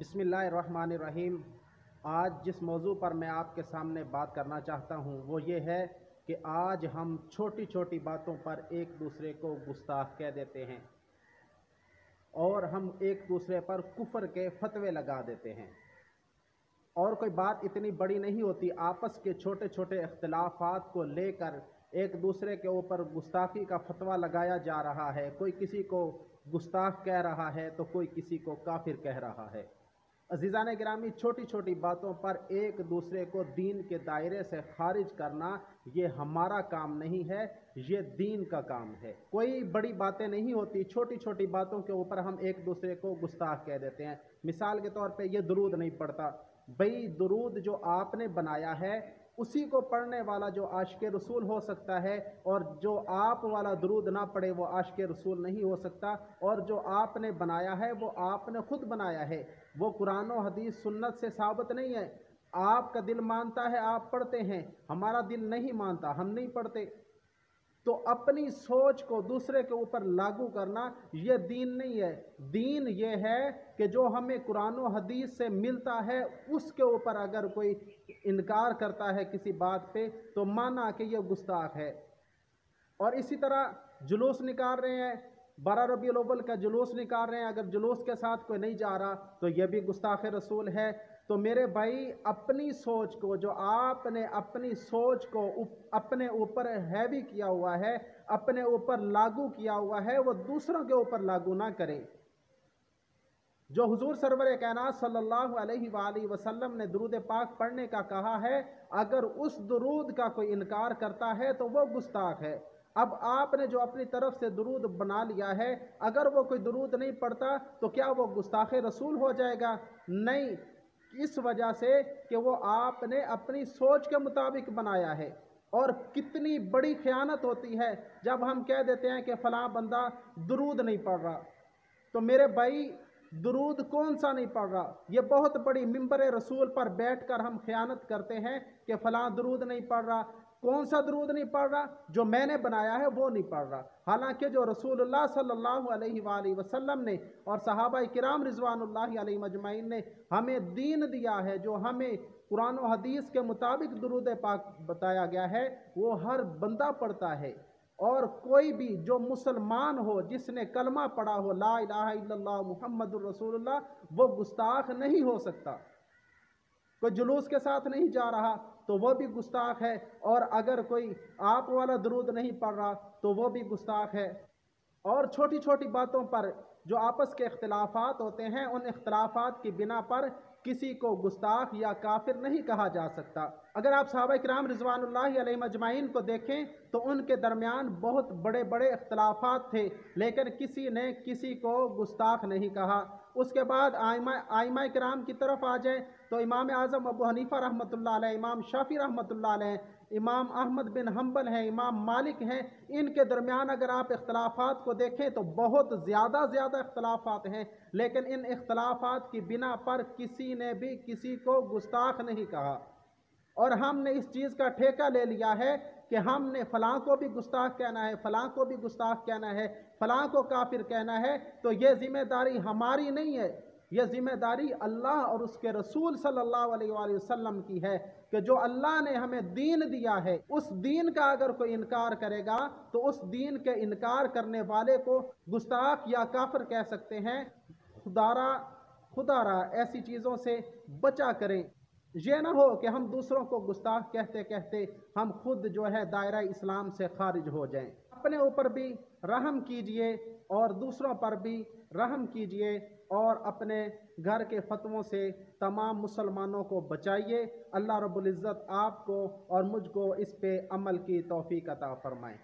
बिस्मिल्लाहिर्रहमानिर्रहीम। आज जिस मौजू पर मैं आपके सामने बात करना चाहता हूँ वो ये है कि आज हम छोटी छोटी बातों पर एक दूसरे को गुस्ताख कह देते हैं और हम एक दूसरे पर कुफ्र के फतवे लगा देते हैं। और कोई बात इतनी बड़ी नहीं होती, आपस के छोटे छोटे इख्तिलाफात को लेकर एक दूसरे के ऊपर गुस्ताखी का फतवा लगाया जा रहा है। कोई किसी को गुस्ताख कह रहा है तो कोई किसी को काफिर कह रहा है। अज़ीज़ान गिरामी, छोटी छोटी बातों पर एक दूसरे को दीन के दायरे से खारिज करना ये हमारा काम नहीं है, ये दीन का काम है। कोई बड़ी बातें नहीं होती, छोटी छोटी बातों के ऊपर हम एक दूसरे को गुस्ताख कह देते हैं। मिसाल के तौर पे ये दुरूद नहीं पढ़ता, भाई दुरूद जो आपने बनाया है उसी को पढ़ने वाला जो आशिक़ रसूल हो सकता है, और जो आप वाला दुरूद ना पढ़े वो आशिक़ रसूल नहीं हो सकता। और जो आपने बनाया है वो आपने खुद बनाया है, वो कुरान और हदीस सुन्नत से साबित नहीं है। आपका दिल मानता है, आप पढ़ते हैं, हमारा दिल नहीं मानता, हम नहीं पढ़ते। तो अपनी सोच को दूसरे के ऊपर लागू करना ये दीन नहीं है। दीन ये है कि जो हमें कुरान और हदीस से मिलता है उसके ऊपर अगर कोई इनकार करता है किसी बात पे तो माना कि ये गुस्ताख है। और इसी तरह जुलूस निकाल रहे हैं, 12 रबीउल अव्वल का जुलूस निकाल रहे हैं, अगर जुलूस के साथ कोई नहीं जा रहा तो यह भी गुस्ताख रसूल है। तो मेरे भाई, अपनी सोच को, जो आपने अपनी सोच को अपने ऊपर हैवी किया हुआ है, अपने ऊपर लागू किया हुआ है, वो दूसरों के ऊपर लागू ना करें। जो हुजूर सरवर कायनात सल्लल्लाहु अलैहि वसल्लम ने दुरूद पाक पढ़ने का कहा है, अगर उस दुरूद का कोई इनकार करता है तो वो गुस्ताख है। अब आपने जो अपनी तरफ से दुरूद बना लिया है, अगर वो कोई दुरूद नहीं पढ़ता तो क्या वो गुस्ताख रसूल हो जाएगा? नहीं, इस वजह से कि वो आपने अपनी सोच के मुताबिक बनाया है। और कितनी बड़ी खयानत होती है जब हम कह देते हैं कि फलां बंदा दुरूद नहीं पढ़ रहा। तो मेरे भाई, दुरूद कौन सा नहीं पढ़ रहा? ये बहुत बड़ी मिंबर रसूल पर बैठकर हम खयानत करते हैं कि फलां दुरूद नहीं पढ़ रहा। कौन सा दुरूद नहीं पढ़ रहा? जो मैंने बनाया है वो नहीं पढ़ रहा। हालांकि जो रसूलुल्लाह सल्लल्लाहु अलैहि वसल्लम ने और सहाबाए किराम रिज़वानुल्लाहि अलैहिम अजमाइन ने हमें दीन दिया है, जो हमें कुरान और हदीस के मुताबिक दुरूद पाक बताया गया है, वो हर बंदा पढ़ता है। और कोई भी जो मुसलमान हो, जिसने कलमा पढ़ा हो ला इलाहा इल्लल्लाह मुहम्मदुर रसूलुल्लाह, वो गुस्ताख नहीं हो सकता। कोई जुलूस के साथ नहीं जा रहा तो वो भी गुस्ताख है, और अगर कोई आप वाला दुरूद नहीं पढ़ रहा तो वो भी गुस्ताख है। और छोटी छोटी बातों पर जो आपस के इख्तिलाफात होते हैं, उन इख्तिलाफात की बिना पर किसी को गुस्ताख या काफिर नहीं कहा जा सकता। अगर आप सहाबा किराम रिज़वानुल्लाहि अलैहिम अजमाइन को देखें तो उनके दरमियान बहुत बड़े बड़े इख्तिलाफात थे, लेकिन किसी ने किसी को गुस्ताख नहीं कहा। उसके बाद आइमा किराम की तरफ आ जाए तो इमाम आज़म अबू हनीफा रहमतुल्लाह अलैह, इमाम शाफी रहमतुल्लाह अलैह, इमाम अहमद बिन हम्बल हैं, इमाम मालिक हैं, इनके दरमियान अगर आप इख्तिलाफात को देखें तो बहुत ज़्यादा इख्तिलाफात हैं, लेकिन इन इख्तिलाफात की बिना पर किसी ने भी किसी को गुस्ताख नहीं कहा। और हमने इस चीज़ का ठेका ले लिया है कि हमने फ़लाँ को भी गुस्ताख कहना है, फ़लाँ को भी गुस्ताख कहना है, फ़लाँ को काफिर कहना है। तो ये ज़िम्मेदारी हमारी नहीं है, यह ज़िम्मेदारी अल्लाह और उसके रसूल सल्लल्लाहु अलैहि वसल्लम की है कि जो अल्लाह ने हमें दीन दिया है, उस दीन का अगर कोई इनकार करेगा तो उस दीन के इनकार करने वाले को गुस्ताख या काफिर कह सकते हैं। खुदारा ऐसी चीज़ों से बचा करें। ये ना हो कि हम दूसरों को गुस्ताख कहते कहते हम खुद जो है दायरा इस्लाम से खारिज हो जाएं। अपने ऊपर भी रहम कीजिए और दूसरों पर भी रहम कीजिए, और अपने घर के फतवों से तमाम मुसलमानों को बचाइए। अल्लाह रब्बुल इज़्ज़त आपको और मुझको इस पे अमल की तौफीक अता फरमाए।